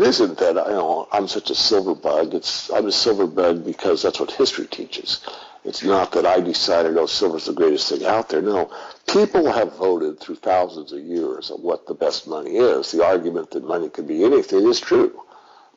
isn't that I'm such a silver bug. I'm a silver bug because that's what history teaches. It's not that I decided, silver's the greatest thing out there. No, people have voted through thousands of years of what the best money is. The argument that money could be anything is true.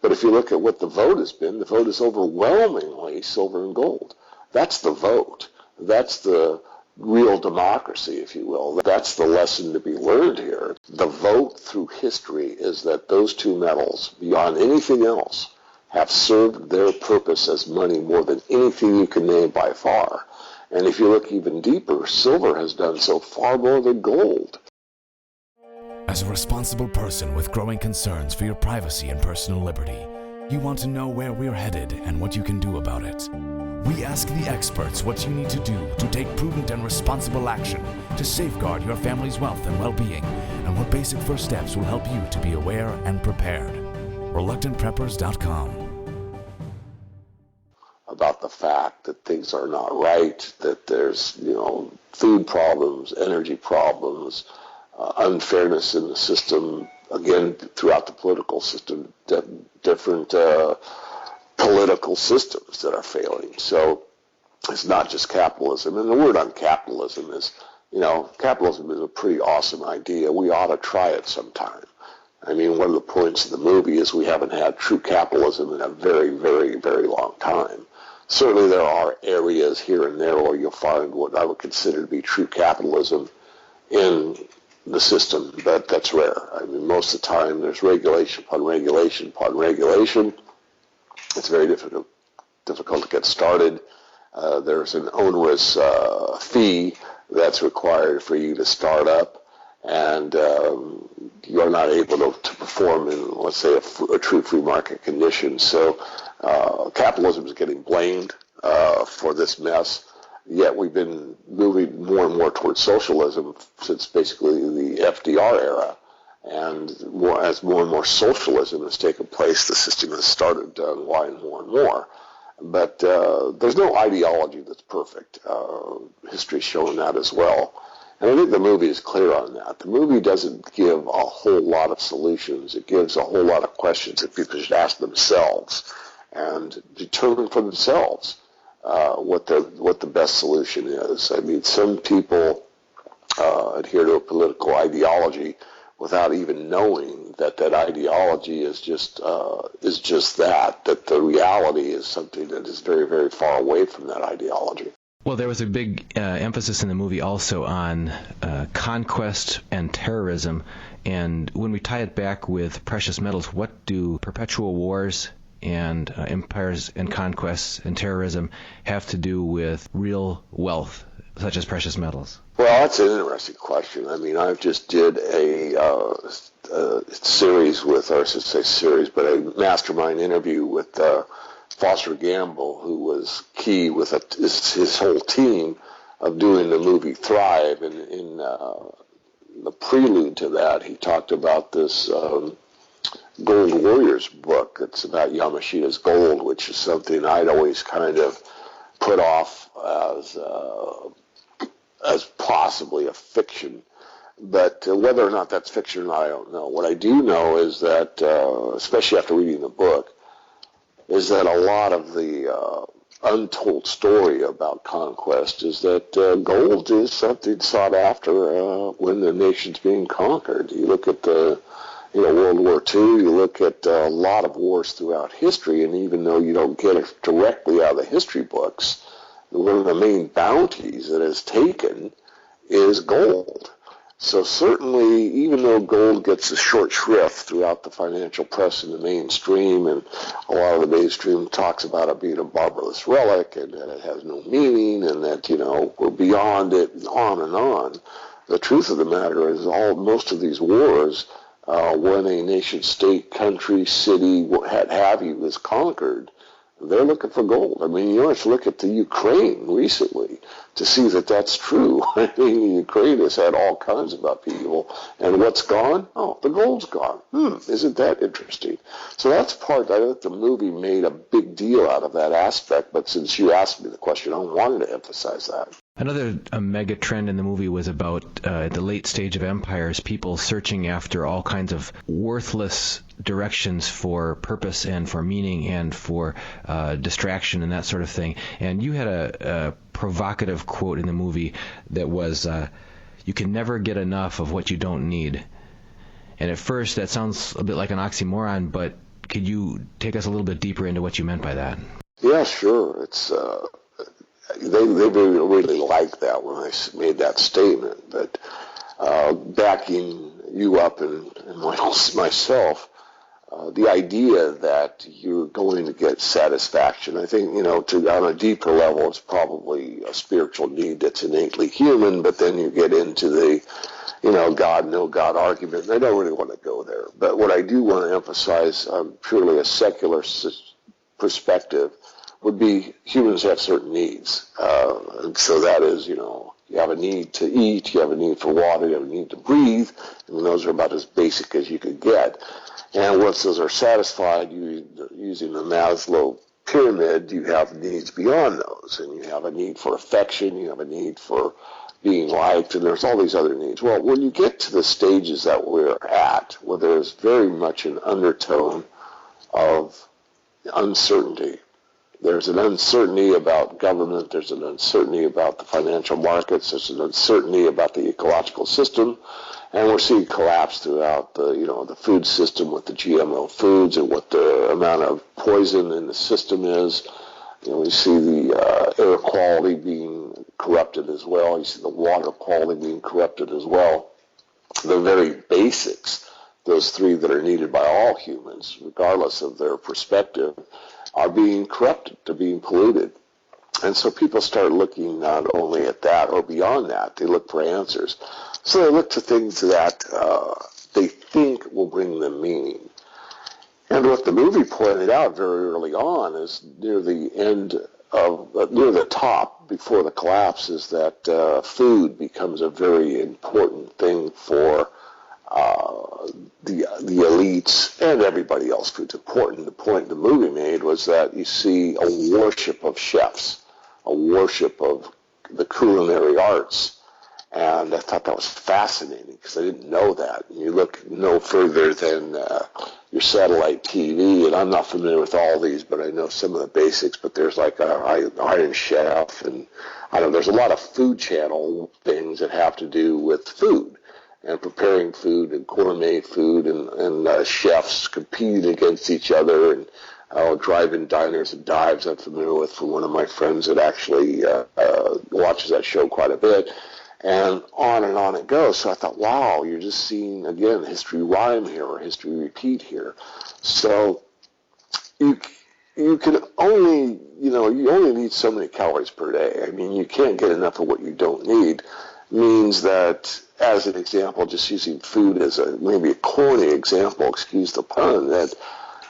But if you look at what the vote has been, the vote is overwhelmingly silver and gold. That's the vote. That's the real democracy, if you will. That's the lesson to be learned here. The vote through history is that those two metals, beyond anything else, have served their purpose as money more than anything you can name by far. And if you look even deeper, silver has done so far more than gold. As a responsible person with growing concerns for your privacy and personal liberty, you want to know where we're headed and what you can do about it. We ask the experts what you need to do to take prudent and responsible action to safeguard your family's wealth and well-being, and what basic first steps will help you to be aware and prepared. ReluctantPreppers.com. About the fact that things are not right, that there's, food problems, energy problems, unfairness in the system, again, throughout the political system, different political systems that are failing. So it's not just capitalism. And the word on capitalism is, capitalism is a pretty awesome idea. We ought to try it sometime. I mean, one of the points of the movie is we haven't had true capitalism in a very, very, very long time. Certainly there are areas here and there where you'll find what I would consider to be true capitalism in the system, but that's rare. I mean, most of the time there's regulation upon regulation upon regulation. It's very difficult to get started. There's an onerous fee that's required for you to start up, and you're not able to perform in, let's say, a true free market condition. So capitalism is getting blamed for this mess, yet we've been moving more and more towards socialism since basically the FDR era. And as more and more socialism has taken place, the system has started to unwind more and more. But there's no ideology that's perfect. History's shown that as well. And I think the movie is clear on that. The movie doesn't give a whole lot of solutions. It gives a whole lot of questions that people should ask themselves and determine for themselves what the best solution is. I mean, some people adhere to a political ideology without even knowing that ideology is just that the reality is something that is very, very far away from that ideology. Well, there was a big emphasis in the movie also on conquest and terrorism, and when we tie it back with precious metals, what do perpetual wars and empires and conquests and terrorism have to do with real wealth, such as precious metals? Well, that's an interesting question. I mean, I've just did a series with, or I should say series, but a mastermind interview with Foster Gamble, who was key with his whole team of doing the movie Thrive. And in the prelude to that, he talked about this Gold Warriors book. It's about Yamashita's gold, which is something I'd always kind of put off as possibly a fiction. But whether or not that's fiction or not, I don't know. What I do know is that, especially after reading the book, is that a lot of the untold story about conquest is that gold is something sought after when the nation's being conquered. You look at the World War II, you look at a lot of wars throughout history, and even though you don't get it directly out of the history books, one of the main bounties that is taken is gold. So certainly, even though gold gets a short shrift throughout the financial press and the mainstream, and a lot of the mainstream talks about it being a barbarous relic and that it has no meaning and that, we're beyond it and on, the truth of the matter is most of these wars, when a nation, state, country, city, what have you, is conquered, they're looking for gold. I mean, you have to look at the Ukraine recently to see that that's true. I mean, Ukraine has had all kinds of upheaval, and what's gone? Oh, the gold's gone. Isn't that interesting? So that's part, I think the movie made a big deal out of that aspect, but since you asked me the question, I wanted to emphasize that. Another mega trend in the movie was about the late stage of empires, people searching after all kinds of worthless directions for purpose and for meaning and for distraction and that sort of thing. And you had a provocative quote in the movie that was, you can never get enough of what you don't need. And at first that sounds a bit like an oxymoron, but could you take us a little bit deeper into what you meant by that? Yeah, sure. It's they really liked that when I made that statement. But backing you up and myself, the idea that you're going to get satisfaction, I think, on a deeper level, it's probably a spiritual need that's innately human. But then you get into the God, no God argument. And I don't really want to go there. But what I do want to emphasize, purely a secular perspective, would be humans have certain needs. And so that is, you have a need to eat, you have a need for water, you have a need to breathe, and those are about as basic as you could get. And once those are satisfied, using the Maslow pyramid, you have needs beyond those, and you have a need for affection, you have a need for being liked, and there's all these other needs. Well, when you get to the stages that we're at, where there's very much an undertone of uncertainty, there's an uncertainty about government, there's an uncertainty about the financial markets, there's an uncertainty about the ecological system, and we're seeing collapse throughout the food system with the GMO foods and what the amount of poison in the system is. We see the air quality being corrupted as well. You see the water quality being corrupted as well. The very basics, those three that are needed by all humans, regardless of their perspective, are being corrupted, they're being polluted. And so people start looking not only at that or beyond that, they look for answers. So they look to things that they think will bring them meaning. And what the movie pointed out very early on is near the top, before the collapse, is that food becomes a very important thing for the elites and everybody else. Food's important. The point the movie made was that you see a worship of chefs, a worship of the culinary arts. And I thought that was fascinating because I didn't know that. And you look no further than your satellite TV, and I'm not familiar with all these, but I know some of the basics. But there's like Iron Chef, and there's a lot of food channel things that have to do with food and preparing food and gourmet food, and chefs competing against each other, and drive-in diners and dives I'm familiar with from one of my friends that actually watches that show quite a bit. And on it goes. So I thought, wow, you're just seeing, again, history rhyme here or history repeat here. So you can only, you only need so many calories per day. I mean, you can't get enough of what you don't need. Means that, as an example, just using food as maybe a corny example, excuse the pun, that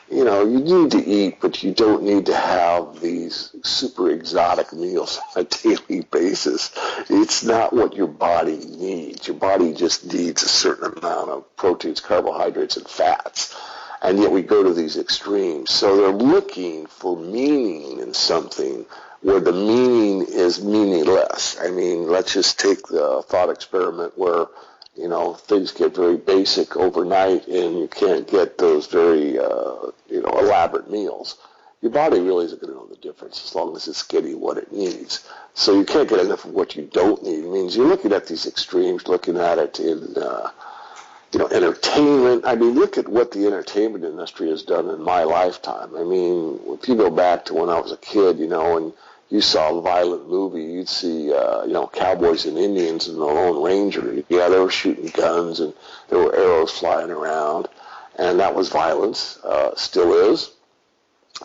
you need to eat, but you don't need to have these super exotic meals on a daily basis. It's not what your body needs. Your body just needs a certain amount of proteins, carbohydrates, and fats. And yet we go to these extremes. So they're looking for meaning in something where the meaning is meaningless. I mean, let's just take the thought experiment where things get very basic overnight and you can't get those very, elaborate meals. Your body really isn't going to know the difference as long as it's getting what it needs. So you can't get enough of what you don't need. It means you're looking at these extremes, looking at it in, entertainment. I mean, look at what the entertainment industry has done in my lifetime. I mean, if you go back to when I was a kid, and you saw a violent movie, you'd see, cowboys and Indians and the Lone Ranger. Yeah, they were shooting guns and there were arrows flying around, and that was violence, still is.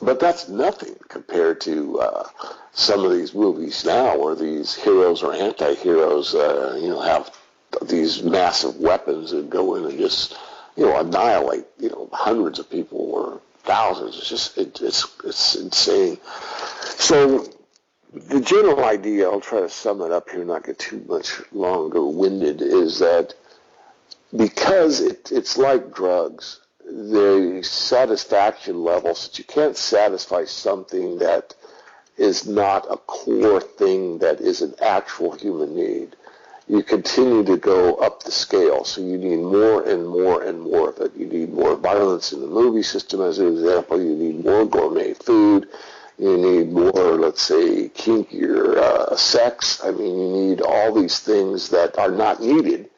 But that's nothing compared to some of these movies now where these heroes or anti-heroes, have these massive weapons and go in and just, annihilate, hundreds of people or thousands. It's just, it's insane. So the general idea, I'll try to sum it up here and not get too much longer-winded, is that because it's like drugs, the satisfaction levels, that you can't satisfy something that is not a core thing that is an actual human need, you continue to go up the scale. So you need more and more and more of it. You need more violence in the movie system, as an example. You need more gourmet food. You need more, let's say, kinkier sex. I mean, you need all these things that are not needed,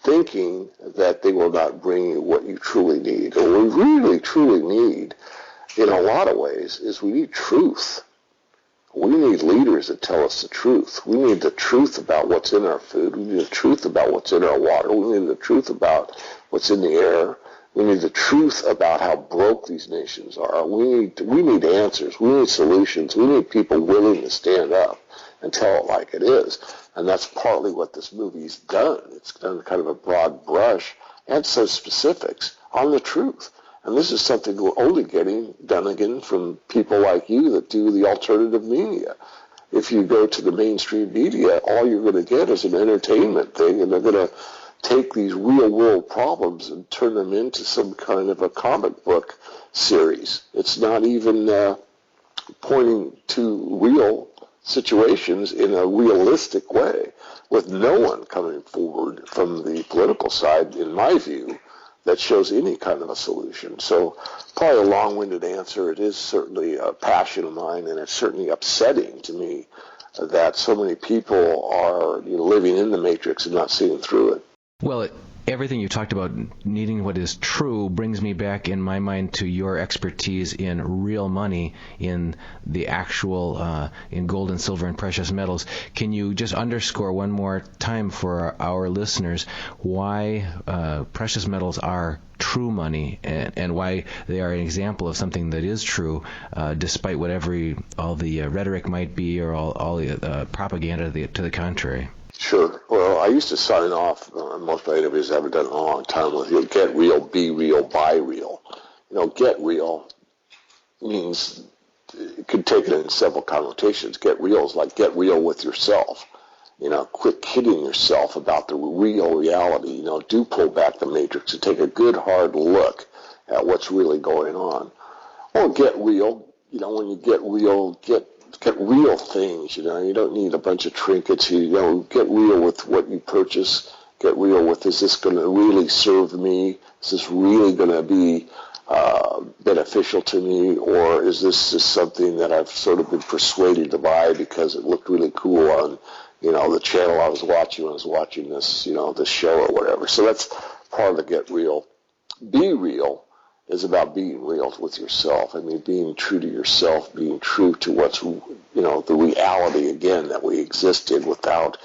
thinking that they will not bring you what you truly need. And what we really, truly need, in a lot of ways, is we need truth. We need leaders that tell us the truth. We need the truth about what's in our food. We need the truth about what's in our water. We need the truth about what's in the air. We need the truth about how broke these nations are. We need answers. We need solutions. We need people willing to stand up and tell it like it is. And that's partly what this movie's done. It's done kind of a broad brush and some specifics on the truth. And this is something we're only getting done again from people like you that do the alternative media. If you go to the mainstream media, all you're going to get is an entertainment thing, and they're going to take these real-world problems and turn them into some kind of a comic book series. It's not even pointing to real situations in a realistic way, with no one coming forward from the political side, in my view, that shows any kind of a solution. So probably a long-winded answer. It is certainly a passion of mine, and it's certainly upsetting to me that so many people are living in the matrix and not seeing through it. Well, everything you talked about needing what is true brings me back in my mind to your expertise in real money, in the actual, in gold and silver and precious metals. Can you just underscore one more time for our listeners why precious metals are true money and why they are an example of something that is true, despite whatever all the rhetoric might be or all the propaganda to the contrary? Sure. Well, I used to sign off most of my interviews I haven't done in a long time with, get real, be real, buy real. Get real means, it could take it in several connotations. Get real is like get real with yourself. Quit kidding yourself about the real reality. Do pull back the matrix and take a good hard look at what's really going on. Or get real, when you get real, get real things, you don't need a bunch of trinkets. Get real with what you purchase. Get real with, is this going to really serve me? Is this really going to be beneficial to me? Or is this just something that I've sort of been persuaded to buy because it looked really cool on, the channel I was watching when I was watching this, this show or whatever. So that's part of the get real. Be real is about being real with yourself. I mean, being true to yourself, being true to what's, the reality, again, that we exist in without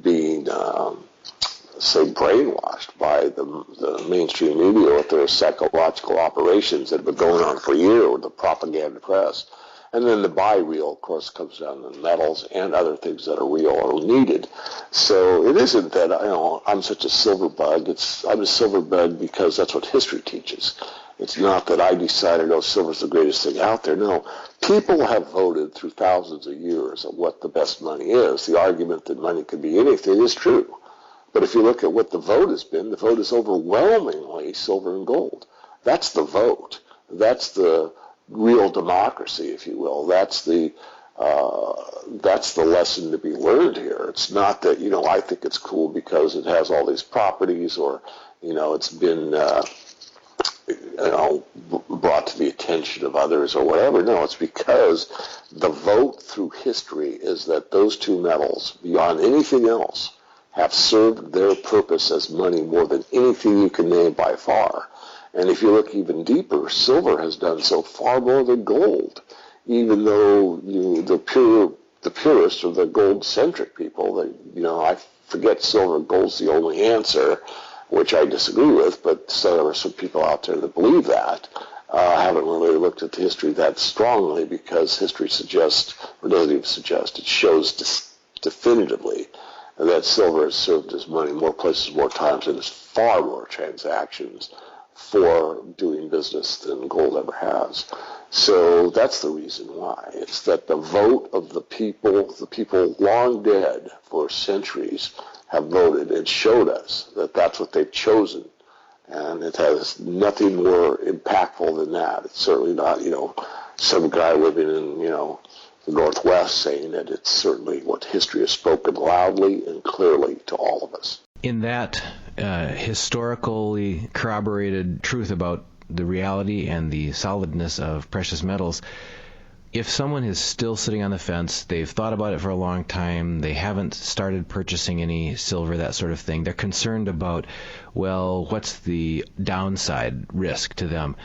being, say, brainwashed by the mainstream media with their psychological operations that have been going on for years with the propaganda press. And then the buy real, of course, comes down to metals and other things that are real or needed. So it isn't that, I'm such a silver bug. I'm a silver bug because that's what history teaches. It's not that I decided, silver's the greatest thing out there. No, people have voted through thousands of years of what the best money is. The argument that money could be anything is true. But if you look at what the vote has been, the vote is overwhelmingly silver and gold. That's the vote. That's the real democracy, if you will. That's the lesson to be learned here. It's not that, I think it's cool because it has all these properties or, it's been brought to the attention of others or whatever. No, it's because the vote through history is that those two metals, beyond anything else, have served their purpose as money more than anything you can name by far. And if you look even deeper, silver has done so far more than gold, even though the purists or the gold-centric people, I forget silver and gold's the only answer, which I disagree with, but there are some people out there that believe that. I haven't really looked at the history that strongly because history suggests, or doesn't even suggest, it shows definitively that silver has served as money more places, more times, and has far more transactions for doing business than gold ever has. So that's the reason why. It's that the vote of the people long dead for centuries, have voted and showed us that that's what they've chosen. And it has nothing more impactful than that. It's certainly not, some guy living in, the Northwest, saying that it's certainly what history has spoken loudly and clearly to all of us. In that historically corroborated truth about the reality and the solidness of precious metals, if someone is still sitting on the fence, they've thought about it for a long time, they haven't started purchasing any silver, that sort of thing, they're concerned about, well, what's the downside risk to them?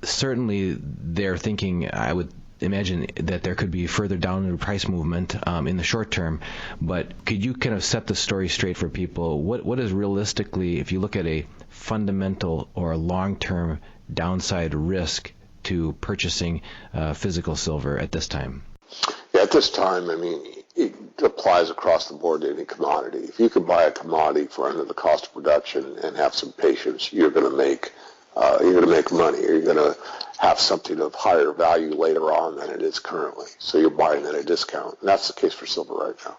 Certainly they're thinking, I would imagine, that there could be further downward price movement in the short term, but could you kind of set the story straight for people? What is realistically, if you look at a fundamental or long-term downside risk to purchasing physical silver at this time? Yeah, at this time, I mean, it applies across the board to any commodity. If you can buy a commodity for under the cost of production and have some patience, you're going to make money. You're going to have something of higher value later on than it is currently. So you're buying at a discount. And that's the case for silver right now.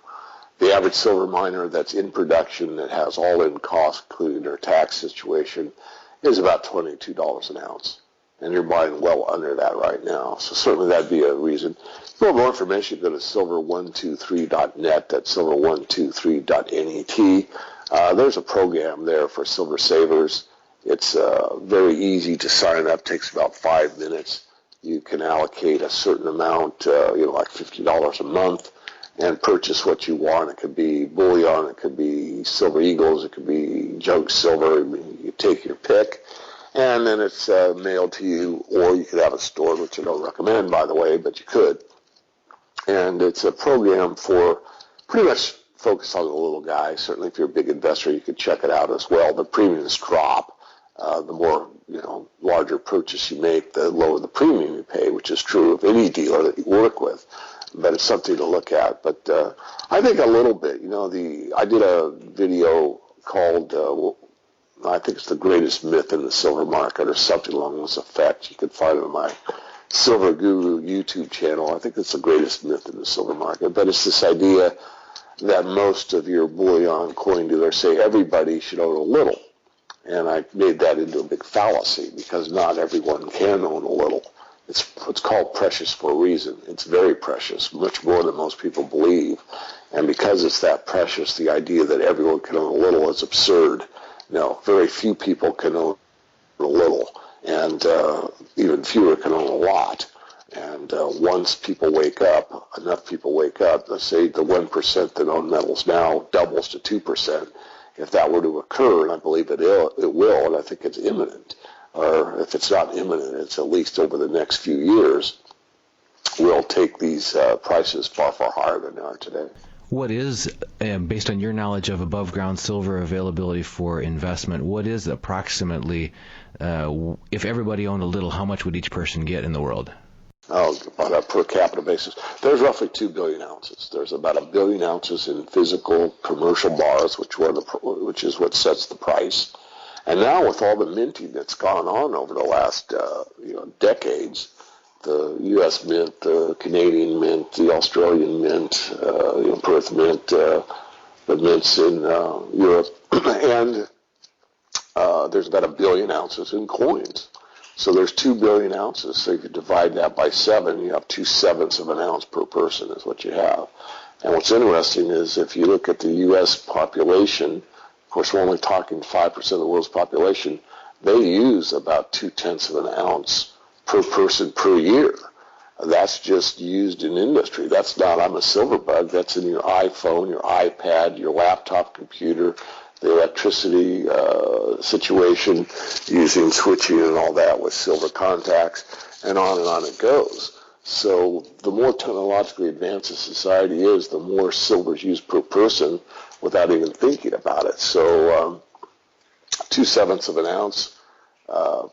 The average silver miner that's in production that has all-in costs, including their tax situation, is about $22 an ounce. And you're buying well under that right now. So certainly that'd be a reason. If you want more information, go to silver123.net. That's silver123.net. There's a program there for silver savers. It's very easy to sign up. Takes about 5 minutes. You can allocate a certain amount, like $50 a month, and purchase what you want. It could be bullion, it could be silver eagles, it could be junk silver. You take your pick, and then it's mailed to you, or you could have it stored, which I don't recommend, by the way, but you could. And it's a program for pretty much focused on the little guy. Certainly, if you're a big investor, you could check it out as well. The premiums drop. The more, larger purchase you make, the lower the premium you pay, which is true of any dealer that you work with. But it's something to look at. But I think a little bit, I did a video called, I think it's the greatest myth in the silver market, or something along those effects. You can find it on my Silver Guru YouTube channel. I think it's the greatest myth in the silver market. But it's this idea that most of your bullion coin dealers say everybody should own a little. And I made that into a big fallacy, because not everyone can own a little. It's called precious for a reason. It's very precious, much more than most people believe. And because it's that precious, the idea that everyone can own a little is absurd. No, very few people can own a little, and even fewer can own a lot. And once people wake up, enough people wake up, let's say the 1% that own metals now doubles to 2%. If that were to occur, and I believe it will, and I think it's imminent, or if it's not imminent, it's at least over the next few years, we'll take these prices far, far higher than they are today. What is, based on your knowledge of above-ground silver availability for investment, what is approximately, if everybody owned a little, how much would each person get in the world? On a per capita basis, there's roughly 2 billion ounces. There's about 1 billion ounces in physical commercial bars, which is what sets the price. And now with all the minting that's gone on over the last decades, the U.S. Mint, the Canadian Mint, the Australian Mint, Perth Mint, the mints in Europe, and there's about 1 billion ounces in coins. So there's 2 billion ounces. So if you divide that by 7, you have 2/7 of an ounce per person is what you have. And what's interesting is if you look at the U.S. population, of course we're only talking 5% of the world's population, they use about 0.2 of an ounce per person per year. That's just used in industry. That's not, I'm a silver bug, that's in your iPhone, your iPad, your laptop computer, the electricity situation, using switching and all that with silver contacts, and on it goes. So the more technologically advanced a society is, the more silver is used per person without even thinking about it. So 2/7 of an ounce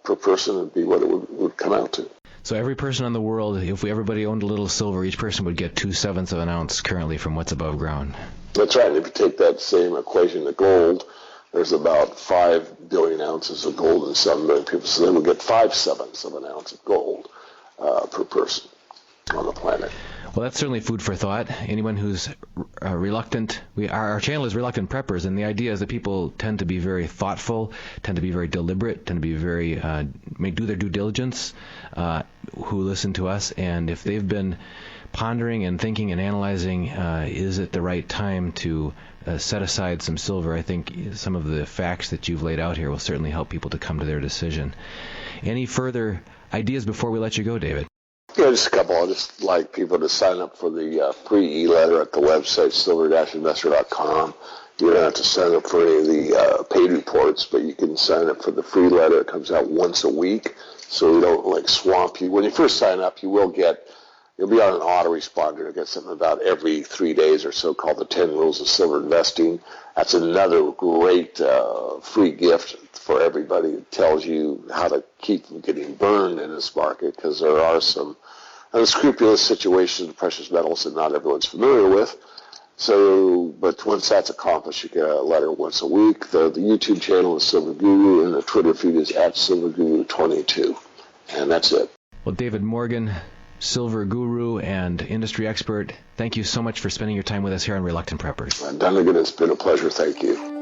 per person would be what it would come out to. So every person in the world, if everybody owned a little silver, each person would get 2/7 of an ounce currently from what's above ground. That's right. And if you take that same equation to gold, there's about 5 billion ounces of gold in 7 billion people. So then we'll get 5/7 of an ounce of gold per person on the planet. Well, that's certainly food for thought. Anyone who's reluctant, our channel is Reluctant Preppers, and the idea is that people tend to be very thoughtful, tend to be very deliberate, tend to be very, do their due diligence, who listen to us, and if they've been pondering and thinking and analyzing, is it the right time to set aside some silver? I think some of the facts that you've laid out here will certainly help people to come to their decision. Any further ideas before we let you go, David? Yeah, just a couple. I'd just like people to sign up for the free e-letter at the website, silver-investor.com. You don't have to sign up for any of the paid reports, but you can sign up for the free letter. It comes out once a week, so we don't swamp you. When you first sign up, you'll be on an autoresponder. You'll get something about every 3 days or so called the 10 Rules of Silver Investing. That's another great free gift for everybody. It tells you how to keep from getting burned in this market, because there are some unscrupulous situations with precious metals that not everyone's familiar with. So, but once that's accomplished, you get a letter once a week. The YouTube channel is Silver Guru, and the Twitter feed is @SilverGuru22. And that's it. Well, David Morgan, Silver Guru and industry expert, thank you so much for spending your time with us here on Reluctant Preppers. Dunnigan, it's been a pleasure. Thank you.